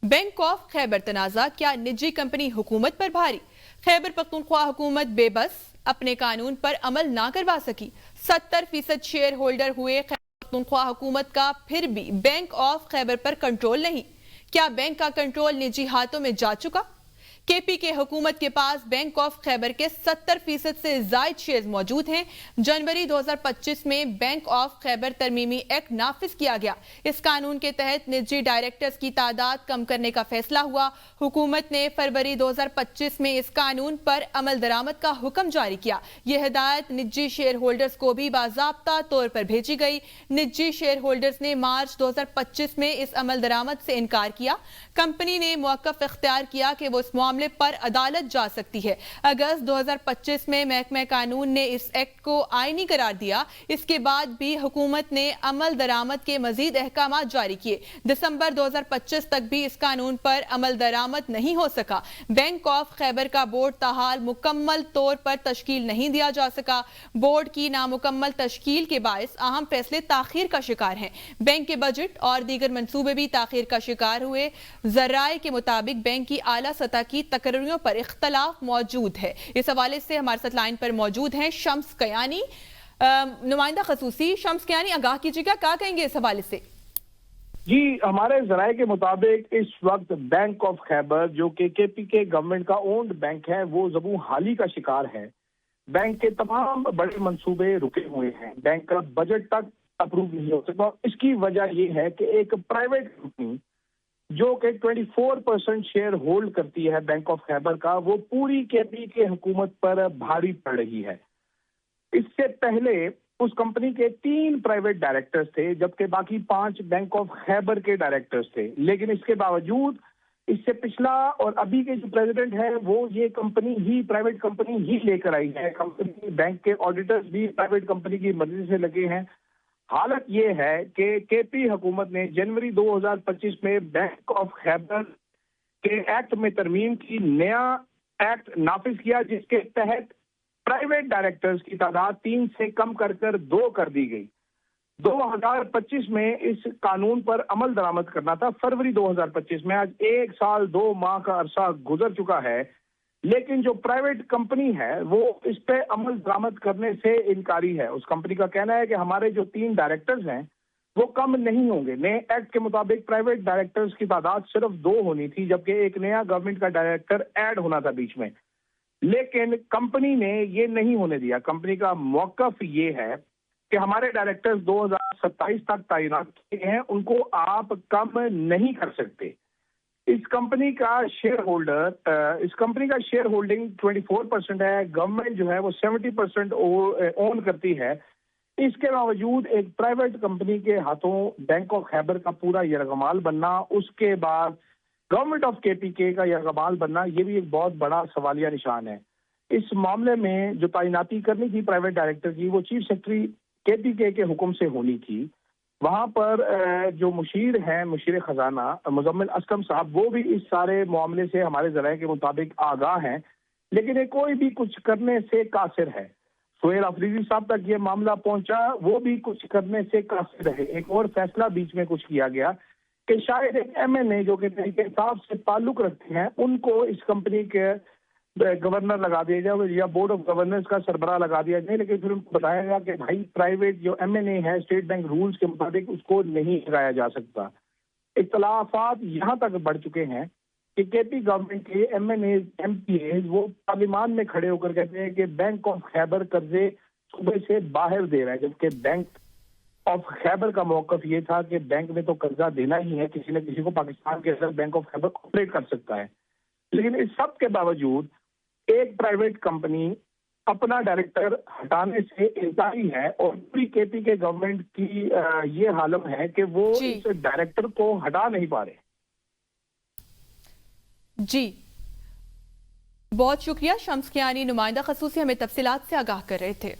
Bank of Khyber तनाज़ा, क्या निजी company हुकूमत पर भारी? खैबर पख्तूनख्वा हुकूमत बेबस, अपने कानून पर अमल ना करवा सकी। 70% शेयर होल्डर हुए खैबर पख्तूनख्वा हुकूमत का, फिर भी बैंक ऑफ खैबर पर कंट्रोल नहीं। क्या बैंक का कंट्रोल निजी हाथों में जा चुका? केपी के हुकूमत के पास बैंक ऑफ खैबर के 70% से जायद शेयर मौजूद हैं। जनवरी 2025 में बैंक ऑफ खैबर तरमीमी एक्ट नाफिज किया गया। इस कानून के तहत निजी डायरेक्टर्स की तादाद कम करने का फैसला हुआ। हुकूमत ने फरवरी 2025 में इस कानून पर अमल दरामद का हुक्म जारी किया। यह हिदायत निजी शेयर होल्डर्स को भी बाज़ाब्ता तौर पर भेजी गई। निजी शेयर होल्डर्स ने मार्च 2025 में इस अमल दरामद से इनकार किया। कंपनी ने मौक़िफ़ इख्तियार किया कि वो इस मामले पर अदालत जा सकती है। अगस्त 2025 में महकमा कानून ने इस एक्ट को आईनी करार दिया। इसके बाद भी हुकूमत ने अमल दरामद के मजीद अहकाम जारी किए। दिसंबर 2025 तक भी इस कानून पर अमल दरामद नहीं हो सका। बैंक ऑफ खैबर का बोर्ड ताहाल मुकम्मल तौर पर तश्कील नहीं दिया जा सका। बोर्ड की नामुकम्मल तश्कील के बायस अहम फैसले ताखीर का शिकार हैं। बैंक के बजट और दीगर मंसूबे भी ताखीर का शिकार हुए। जराए के मुताबिक बैंक की आला सतह की तकरीरों पर इख्तलाफ मौजूद है। इस हवाले से हमारे साथ लाइन पर मौजूद हैं शम्स कयानी, नुमाइंदा खसूसी। शम्स कयानी, आगाह कीजिएगा, क्या कहेंगे इस हवाले से? जी, हमारे जराए के मुताबिक इस वक्त बैंक ऑफ खैबर, जो कि केपी के गवर्नमेंट का ओन्ड बैंक है, वो ज़बू हाली का शिकार है। बैंक के तमाम बड़े मंसूबे रुके हुए हैं। बैंक का बजट तक अप्रूव नहीं हो सकता। इसकी वजह यह है कि एक प्राइवेट कंपनी जो कि 24% शेयर होल्ड करती है बैंक ऑफ खैबर का, वो पूरी केपी के हुकूमत पर भारी पड़ रही है। इससे पहले उस कंपनी के 3 प्राइवेट डायरेक्टर्स थे, जबकि बाकी 5 बैंक ऑफ खैबर के डायरेक्टर्स थे। लेकिन इसके बावजूद इससे पिछला और अभी के जो प्रेसिडेंट है, वो ये कंपनी ही, प्राइवेट कंपनी ही लेकर आई है। कंपनी, बैंक के ऑडिटर्स भी प्राइवेट कंपनी की मर्जी से लगे हैं। हालत ये है कि केपी हुकूमत ने जनवरी 2025 में बैंक ऑफ खैबर के एक्ट में तरमीम की, नया एक्ट नाफिज किया, जिसके तहत प्राइवेट डायरेक्टर्स की तादाद 3 से कम कर 2 कर दी गई। 2025 में इस कानून पर अमल दरामद करना था, फरवरी 2025 में। आज 1 साल 2 माह का अरसा गुजर चुका है, लेकिन जो प्राइवेट कंपनी है वो इस पे अमल दरामद करने से इनकारी है। उस कंपनी का कहना है कि हमारे जो 3 डायरेक्टर्स हैं वो कम नहीं होंगे। नए एक्ट के मुताबिक प्राइवेट डायरेक्टर्स की तादाद सिर्फ 2 होनी थी, जबकि एक नया गवर्नमेंट का डायरेक्टर ऐड होना था बीच में। लेकिन कंपनी ने ये नहीं होने दिया। कंपनी का मौक़िफ़ ये है कि हमारे डायरेक्टर्स 2027 तक तैनात किए हैं, उनको आप कम नहीं कर सकते। इस कंपनी का शेयर होल्डिंग 24% है। गवर्नमेंट जो है वो 70% ओन करती है। इसके बावजूद एक प्राइवेट कंपनी के हाथों बैंक ऑफ खैबर का पूरा यरगमाल बनना, उसके बाद गवर्नमेंट ऑफ केपीके का यरगमाल बनना, ये भी एक बहुत बड़ा सवालिया निशान है। इस मामले में जो तैनाती करनी थी प्राइवेट डायरेक्टर की, वो चीफ सेक्रेटरी केपीके के हुक्म से होनी थी। वहाँ पर जो मुशीर हैं, मुशीर खजाना मुजम्मिल असलम साहब, वो भी इस सारे मामले से हमारे जराये के मुताबिक आगाह हैं, लेकिन ये कोई भी कुछ करने से कासिर है। सोहेल अफरीदी साहब तक ये मामला पहुंचा, वो भी कुछ करने से कासिर है। एक और फैसला बीच में कुछ किया गया कि शायद एक MNA जो कि तहरीक इंसाफ से ताल्लुक रखते हैं, उनको इस कंपनी के गवर्नर लगा दिया जाए या बोर्ड ऑफ गवर्नर्स का सरबराह लगा दिया जाए। लेकिन फिर उनको बताया गया कि भाई प्राइवेट जो MNA है, स्टेट बैंक रूल्स के मुताबिक उसको नहीं लगाया जा सकता। इख्तलाफात यहाँ तक बढ़ चुके हैं कि केपी गवर्नमेंट के MNA MPAs वो पार्लियामान में खड़े होकर कहते हैं कि बैंक ऑफ खैबर कर्जे सूबे से बाहर दे रहा है, जबकि बैंक ऑफ खैबर का मौक़िफ़ ये था कि बैंक में तो कर्जा देना ही है, किसी न किसी को पाकिस्तान के अंदर बैंक ऑफ खैबर ऑपरेट कर सकता है। लेकिन इस सब के बावजूद एक प्राइवेट कंपनी अपना डायरेक्टर हटाने से इनकारी है, और पूरी केपी के गवर्नमेंट की ये हालत है कि वो इस डायरेक्टर को हटा नहीं पा रहे। जी, बहुत शुक्रिया शम्स कयानी, नुमाइंदा खसूसी, हमें तफसीलात से आगाह कर रहे थे।